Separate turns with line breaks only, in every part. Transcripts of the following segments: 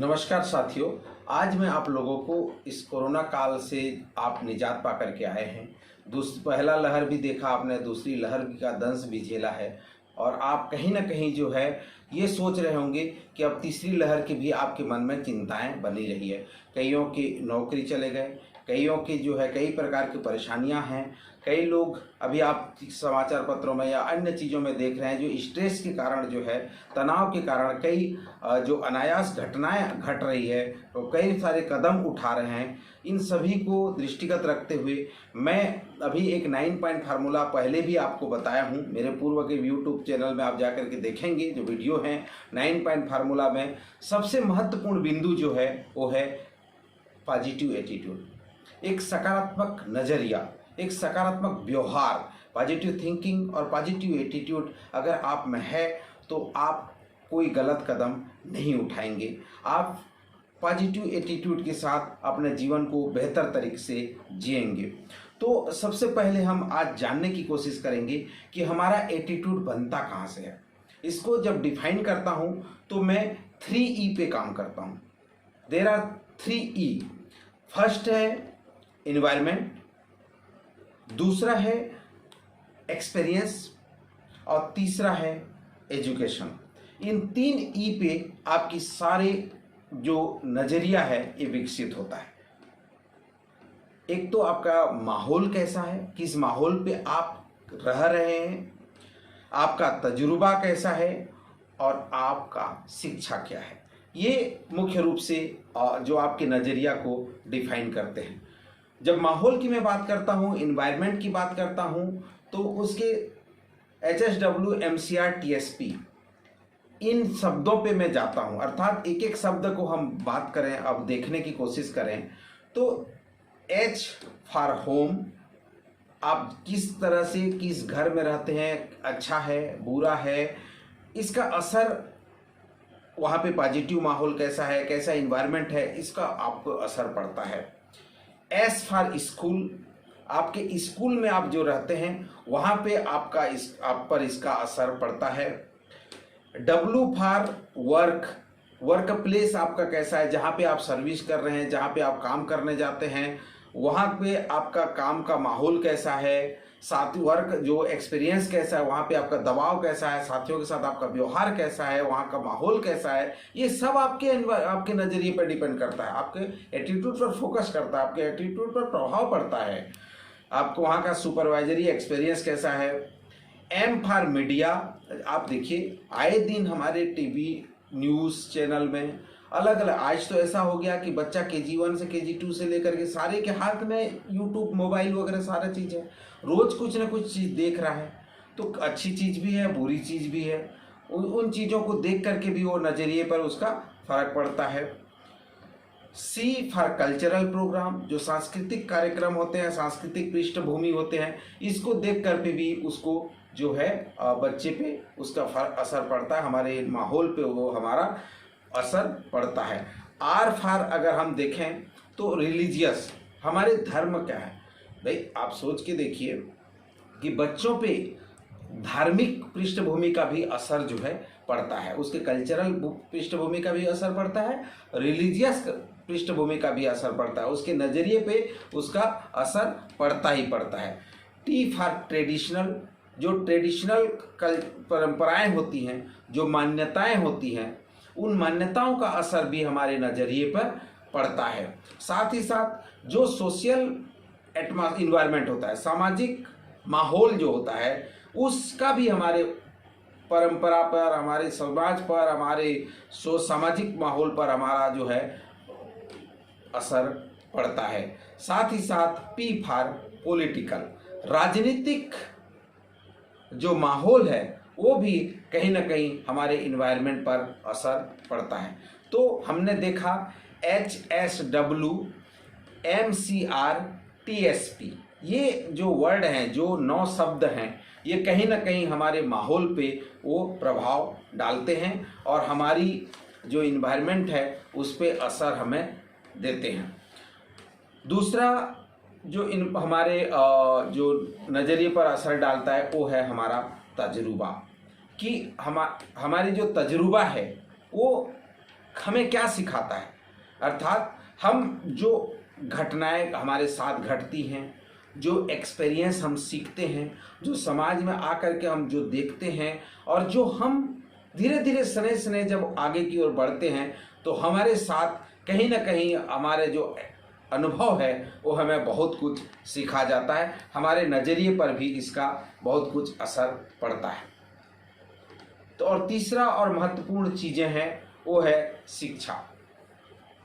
नमस्कार साथियों, आज मैं आप लोगों को इस कोरोना काल से आप निजात पा करके आए हैं। पहला लहर भी देखा आपने, दूसरी लहर का दंश भी झेला है और आप कहीं ना कहीं जो है ये सोच रहे होंगे कि अब तीसरी लहर की भी आपके मन में चिंताएं बनी रही है। कईयों की नौकरी चले गए, कईयों की जो है कई प्रकार की परेशानियां हैं। कई लोग अभी आप समाचार पत्रों में या अन्य चीज़ों में देख रहे हैं जो स्ट्रेस के कारण जो है, तनाव के कारण कई जो अनायास घटनाएं घट रही है, तो कई सारे कदम उठा रहे हैं। इन सभी को दृष्टिगत रखते हुए मैं अभी एक 9 पॉइंट फार्मूला पहले भी आपको बताया हूं। मेरे पूर्व के यूट्यूब चैनल में आप जाकर के देखेंगे जो वीडियो हैं। 9 पॉइंट फार्मूला में सबसे महत्वपूर्ण बिंदु जो है वो है पॉजिटिव एटीट्यूड, एक सकारात्मक नज़रिया, एक सकारात्मक व्यवहार। पॉजिटिव थिंकिंग और पॉजिटिव एटीट्यूड अगर आप में है तो आप कोई गलत कदम नहीं उठाएंगे। आप पॉजिटिव एटीट्यूड के साथ अपने जीवन को बेहतर तरीके से जिएंगे। तो सबसे पहले हम आज जानने की कोशिश करेंगे कि हमारा एटीट्यूड बनता कहाँ से है। इसको जब डिफाइन करता हूँ तो मैं 3E पे काम करता हूँ। There are 3E। फर्स्ट है एनवायरनमेंट, दूसरा है एक्सपीरियंस और तीसरा है एजुकेशन। इन 3E पे आपकी सारे जो नज़रिया है ये विकसित होता है। एक तो आपका माहौल कैसा है, किस माहौल पे आप रह रहे हैं, आपका तजुर्बा कैसा है और आपका शिक्षा क्या है। ये मुख्य रूप से जो आपके नज़रिया को डिफाइन करते हैं। जब माहौल की मैं बात करता हूँ, इन्वायरमेंट की बात करता हूँ, तो उसके HSW, MCR, TSP इन शब्दों पे मैं जाता हूँ। अर्थात एक एक शब्द को हम बात करें, अब देखने की कोशिश करें तो H फॉर होम, आप किस तरह से किस घर में रहते हैं, अच्छा है बुरा है, इसका असर वहाँ पे पॉजिटिव माहौल कैसा है, कैसा इन्वायरमेंट है, इसका आपको असर पड़ता है। S फॉर स्कूल, आपके स्कूल में आप जो रहते हैं वहाँ पे आप पर इसका असर पड़ता है। W for work, work place आपका कैसा है, जहाँ पे आप सर्विस कर रहे हैं, जहाँ पे आप काम करने जाते हैं, वहाँ पे आपका काम का माहौल कैसा है। साथ वर्क जो एक्सपीरियंस कैसा है, वहाँ पे आपका दबाव कैसा है, साथियों के साथ आपका व्यवहार कैसा है, वहाँ का माहौल कैसा है। ये सब आपके नज़रिए पर डिपेंड करता है, आपके एटीट्यूड पर फोकस करता है, आपके एटीट्यूड पर प्रभाव पड़ता है। आपको वहाँ का सुपरवाइजरी एक्सपीरियंस कैसा है। M फॉर मीडिया, आप देखिए आए दिन हमारे टीवी न्यूज़ चैनल में अलग अलग, आज तो ऐसा हो गया कि बच्चा KG1 से KG2 से लेकर के सारे के हाथ में यूट्यूब, मोबाइल वगैरह सारा चीज़ है। रोज़ कुछ ना कुछ चीज़ देख रहा है, तो अच्छी चीज़ भी है, बुरी चीज़ भी है। उन चीज़ों को देख करके भी वो नज़रिए पर उसका फर्क पड़ता है। C फॉर कल्चरल प्रोग्राम, जो सांस्कृतिक कार्यक्रम होते हैं, सांस्कृतिक पृष्ठभूमि होते हैं, इसको देख कर पे भी उसको जो है बच्चे पे उसका असर पड़ता है, हमारे माहौल पे वो हमारा असर पड़ता है। R फॉर अगर हम देखें तो रिलीजियस, हमारे धर्म क्या है। भाई आप सोच के देखिए कि बच्चों पे धार्मिक पृष्ठभूमि का भी असर जो है पड़ता है, उसके कल्चरल पृष्ठभूमि का भी असर पड़ता है, रिलीजियस पृष्ठभूमि का भी असर पड़ता है, उसके नज़रिए पे उसका असर पड़ता ही पड़ता है। T फॉर ट्रेडिशनल, जो ट्रेडिशनल परंपराएं होती हैं, जो मान्यताएं होती हैं, उन मान्यताओं का असर भी हमारे नज़रिए पर पड़ता है। साथ ही साथ जो सोशल इन्वायरमेंट होता है, सामाजिक माहौल जो होता है, उसका भी हमारे परंपरा पर, हमारे समाज पर, हमारे सामाजिक माहौल पर हमारा जो है असर पड़ता है। साथ ही साथ P फॉर पॉलिटिकल, राजनीतिक जो माहौल है वो भी कहीं ना कहीं हमारे इन्वायरमेंट पर असर पड़ता है। तो हमने देखा HSW, MCR, TSP, ये जो वर्ड हैं, जो 9 शब्द हैं, ये कहीं ना कहीं हमारे माहौल पे वो प्रभाव डालते हैं और हमारी जो इन्वायरमेंट है उस पे असर हमें देते हैं। दूसरा जो हमारे जो नज़रिए पर असर डालता है वो है हमारा तजुर्बा, कि हमारी जो तजुर्बा है वो हमें क्या सिखाता है, अर्थात हम जो घटनाएं हमारे साथ घटती हैं, जो एक्सपीरियंस हम सीखते हैं, जो समाज में आकर के हम जो देखते हैं, और जो हम धीरे धीरे सने सने जब आगे की ओर बढ़ते हैं तो हमारे साथ कहीं ना कहीं हमारे जो अनुभव है वो हमें बहुत कुछ सिखा जाता है, हमारे नज़रिए पर भी इसका बहुत कुछ असर पड़ता है। तो और तीसरा और महत्वपूर्ण चीज़ें हैं वो है शिक्षा।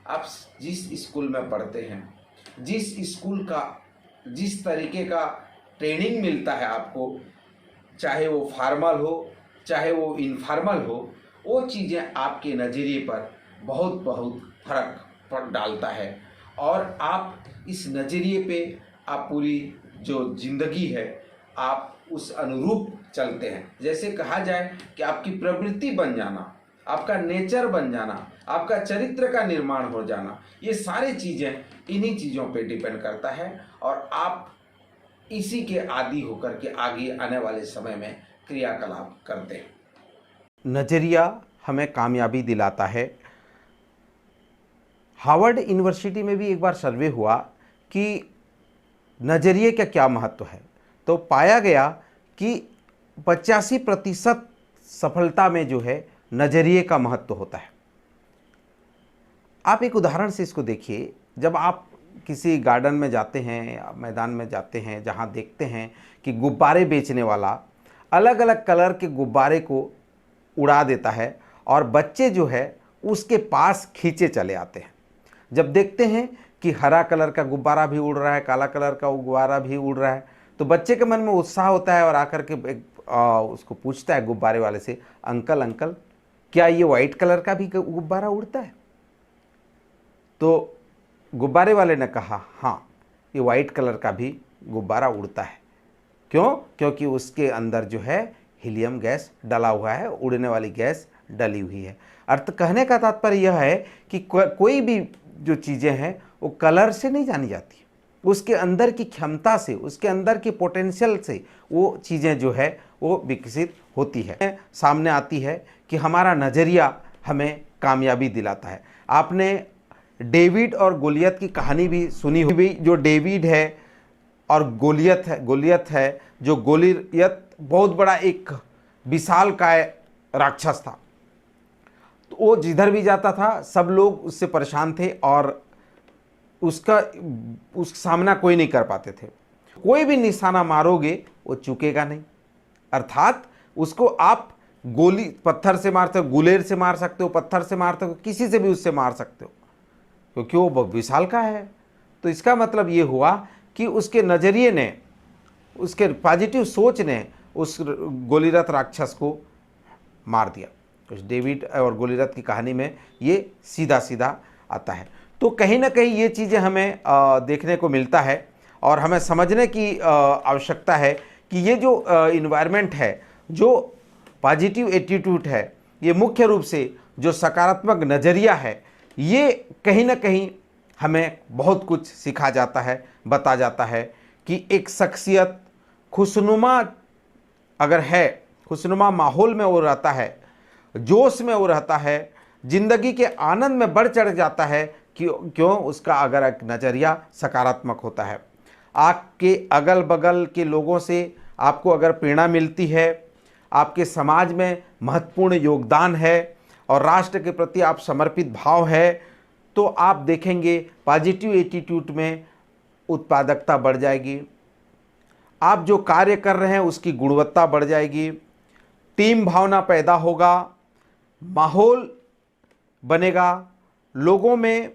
आप जिस स्कूल में पढ़ते हैं, जिस स्कूल का जिस तरीके का ट्रेनिंग मिलता है आपको, चाहे वो फॉर्मल हो चाहे वो इनफॉर्मल हो, वो चीज़ें आपके नज़रिए पर बहुत बहुत फर्क डालता है, और आप इस नज़रिए पे आप पूरी जो ज़िंदगी है आप उस अनुरूप चलते हैं। जैसे कहा जाए कि आपकी प्रवृत्ति बन जाना, आपका नेचर बन जाना, आपका चरित्र का निर्माण हो जाना, ये सारी चीज़ें इन्हीं चीज़ों पे डिपेंड करता है, और आप इसी के आदी होकर के आगे आने वाले समय में क्रियाकलाप करते हैं। नज़रिया हमें कामयाबी दिलाता है। हार्वर्ड यूनिवर्सिटी में भी एक बार सर्वे हुआ कि नज़रिए का क्या महत्व है, तो पाया गया कि 85% सफलता में जो है नज़रिए का महत्व होता है। आप एक उदाहरण से इसको देखिए, जब आप किसी गार्डन में जाते हैं, मैदान में जाते हैं, जहाँ देखते हैं कि गुब्बारे बेचने वाला अलग अलग कलर के गुब्बारे को उड़ा देता है और बच्चे जो है उसके पास खींचे चले आते हैं। जब देखते हैं कि हरा कलर का गुब्बारा भी उड़ रहा है, काला कलर का गुब्बारा भी उड़ रहा है, तो बच्चे के मन में उत्साह होता है और आकर के उसको पूछता है गुब्बारे वाले से, अंकल अंकल क्या ये वाइट कलर का भी गुब्बारा उड़ता है? तो गुब्बारे वाले ने कहा, हाँ ये वाइट कलर का भी गुब्बारा उड़ता है। क्यों? क्योंकि उसके अंदर जो है हीलियम गैस डला हुआ है, उड़ने वाली गैस डली हुई है। अर्थ कहने का तात्पर्य यह है कि कोई भी जो चीज़ें हैं वो कलर से नहीं जानी जाती, उसके अंदर की क्षमता से, उसके अंदर की पोटेंशियल से वो चीज़ें जो है वो विकसित होती है, सामने आती है कि हमारा नज़रिया हमें कामयाबी दिलाता है। आपने डेविड और गोलियत की कहानी भी सुनी हुई। जो डेविड है और गोलियत है, जो गोलियत बहुत बड़ा एक विशालकाय राक्षस था, तो वो जिधर भी जाता था सब लोग उससे परेशान थे और उसका सामना कोई नहीं कर पाते थे। कोई भी निशाना मारोगे वो चुकेगा नहीं, अर्थात उसको आप गोली पत्थर से मार सकते हो, गुलेर से मार सकते हो, पत्थर से मार सकते हो, किसी से भी उससे मार सकते हो, क्योंकि वो विशालकाय है। तो इसका मतलब ये हुआ कि उसके नज़रिए ने, उसके पॉजिटिव सोच ने उस गोलीरथ राक्षस को मार दिया। उस डेविड और गोलीरथ की कहानी में ये सीधा सीधा आता है। तो कहीं ना कहीं ये चीज़ें हमें देखने को मिलता है और हमें समझने की आवश्यकता है कि ये जो इन्वायरमेंट है, जो पॉजिटिव एटीट्यूड है, ये मुख्य रूप से जो सकारात्मक नज़रिया है, ये कहीं ना कहीं हमें बहुत कुछ सिखा जाता है, बता जाता है कि एक शख्सियत खुशनुमा अगर है, खुशनुमा माहौल में वो रहता है, जोश में वो रहता है, ज़िंदगी के आनंद में बढ़ चढ़ जाता है, क्यों? उसका अगर एक नज़रिया सकारात्मक होता है। आपके अगल बगल के लोगों से आपको अगर प्रेरणा मिलती है, आपके समाज में महत्वपूर्ण योगदान है और राष्ट्र के प्रति आप समर्पित भाव है, तो आप देखेंगे पॉजिटिव एटीट्यूड में उत्पादकता बढ़ जाएगी, आप जो कार्य कर रहे हैं उसकी गुणवत्ता बढ़ जाएगी, टीम भावना पैदा होगा, माहौल बनेगा, लोगों में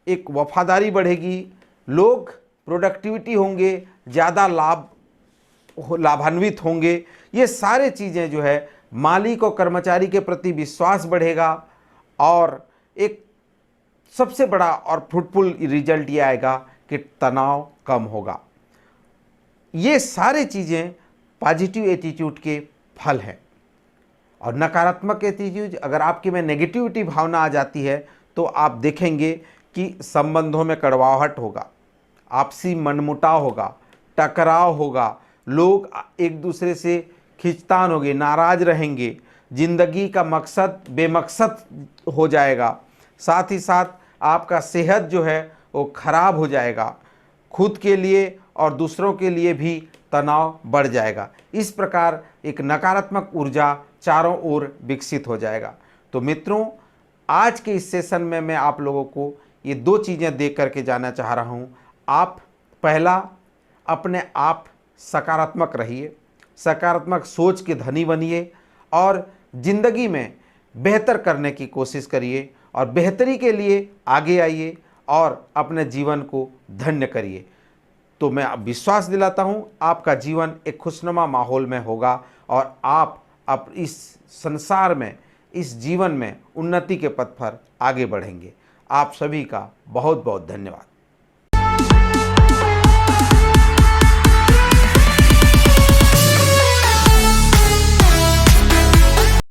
एक वफादारी बढ़ेगी, लोग प्रोडक्टिविटी होंगे, ज़्यादा लाभान्वित होंगे। ये सारे चीज़ें जो है मालिक और कर्मचारी के प्रति विश्वास बढ़ेगा और एक सबसे बड़ा और फ्रूटफुल रिजल्ट ये आएगा कि तनाव कम होगा। ये सारे चीज़ें पॉजिटिव एटीट्यूड के फल हैं। और नकारात्मक एटीट्यूड, अगर आपके में नेगेटिविटी भावना आ जाती है तो आप देखेंगे कि संबंधों में कड़वाहट होगा, आपसी मनमुटाव होगा, टकराव होगा, लोग एक दूसरे से खिंचतान होंगे, नाराज रहेंगे, ज़िंदगी का मकसद बेमकसद हो जाएगा, साथ ही साथ आपका सेहत जो है वो खराब हो जाएगा, खुद के लिए और दूसरों के लिए भी तनाव बढ़ जाएगा। इस प्रकार एक नकारात्मक ऊर्जा चारों ओर विकसित हो जाएगा। तो मित्रों, आज के इस सेशन में मैं आप लोगों को ये 2 चीज़ें दे करके जाना चाह रहा हूँ। आप पहला, अपने आप सकारात्मक रहिए, सकारात्मक सोच के धनी बनिए और ज़िंदगी में बेहतर करने की कोशिश करिए और बेहतरी के लिए आगे आइए और अपने जीवन को धन्य करिए। तो मैं अब विश्वास दिलाता हूँ आपका जीवन एक खुशनुमा माहौल में होगा और आप अब इस संसार में, इस जीवन में उन्नति के पथ पर आगे बढ़ेंगे। आप सभी का बहुत बहुत धन्यवाद।